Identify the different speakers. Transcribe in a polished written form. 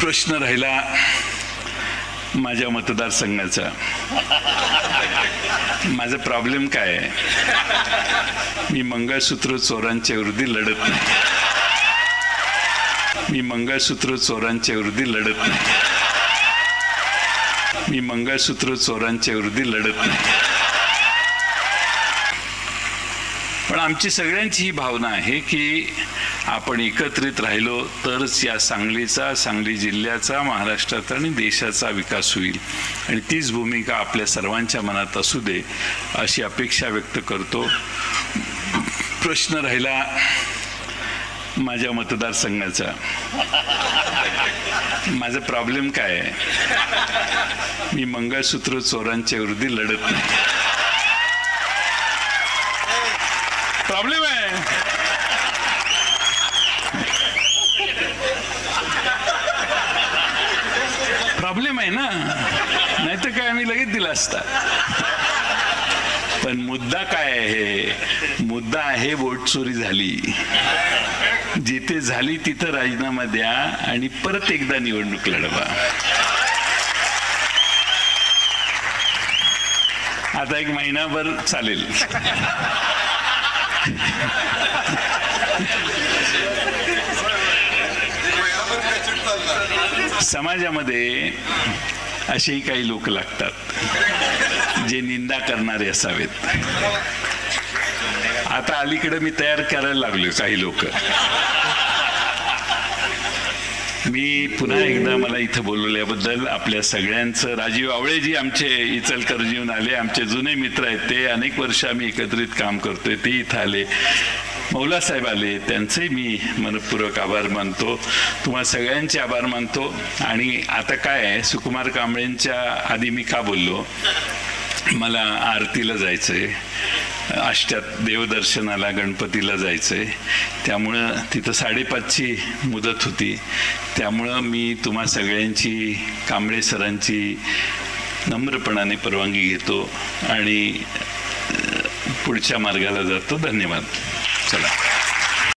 Speaker 1: प्रश्न राहिला माझ्या मतदारसंघाचा. माझा प्रॉब्लेम काय आहे? मी मंगळसूत्र चोरांच्या विरोधी लढत नाही. मी मंगळसूत्र चोरांच्या विरोधी लढत नाही. मी मंगळसूत्र चोरांच्या विरोधी लढत नाही. पण आमची सगळ्यांची ही भावना आहे की आपण एकत्रित राहिलो तरच या सांगलीचा, सांगली जिल्ह्याचा, महाराष्ट्राचा आणि देशाचा विकास होईल. आणि तीच भूमिका आपल्या सर्वांच्या मनात असू दे अशी अपेक्षा व्यक्त करतो. प्रश्न राहिला माझ्या मतदारसंघाचा. माझा प्रॉब्लेम काय आहे? मी मंगळसूत्र चोरांच्या विरोधी लढत नाही. प्रॉब्लेम आहे. प्रॉब्लेम आहे ना, नाही तर काय आम्ही लगेच दिला असता. पण मुद्दा काय आहे? मुद्दा आहे वोट चोरी झाली. जिथे झाली तिथं राजीनामा द्या आणि परत एकदा निवडणूक लढवा. आता एक महिनाभर चालेल. समाजामध्ये असेही काही लोक लागतात जे निंदा करणारे असावेत. आता अलीकडे मी तयार करायला लागलो काही लोक. मी पुन्हा एकदा मला इथं बोलवल्याबद्दल आपल्या सगळ्यांचं, राजीव आवळेजी आमचे इचलकरंजीहून आले, आमचे जुने मित्र आहेत, ते अनेक वर्ष आम्ही एकत्रित काम करतोय, ते इथं आले. मौलासाहेब आले, त्यांचे मी मनपूर्वक आभार मानतो. तुम्हा सगळ्यांचे आभार मानतो. आणि आता काय आहे, सुकुमार कांबळेंच्या आधी मी का बोललो, मला आरतीला जायचंय, अष्ट्यात देवदर्शनाला गणपतीला जायचंय, त्यामुळं तिथं 5:30ची मुदत होती. त्यामुळं मी तुम्हा सगळ्यांची, कांबळे सरांची नम्रपणाने परवानगी घेतो आणि पुढच्या मार्गाला जातो. धन्यवाद. चला.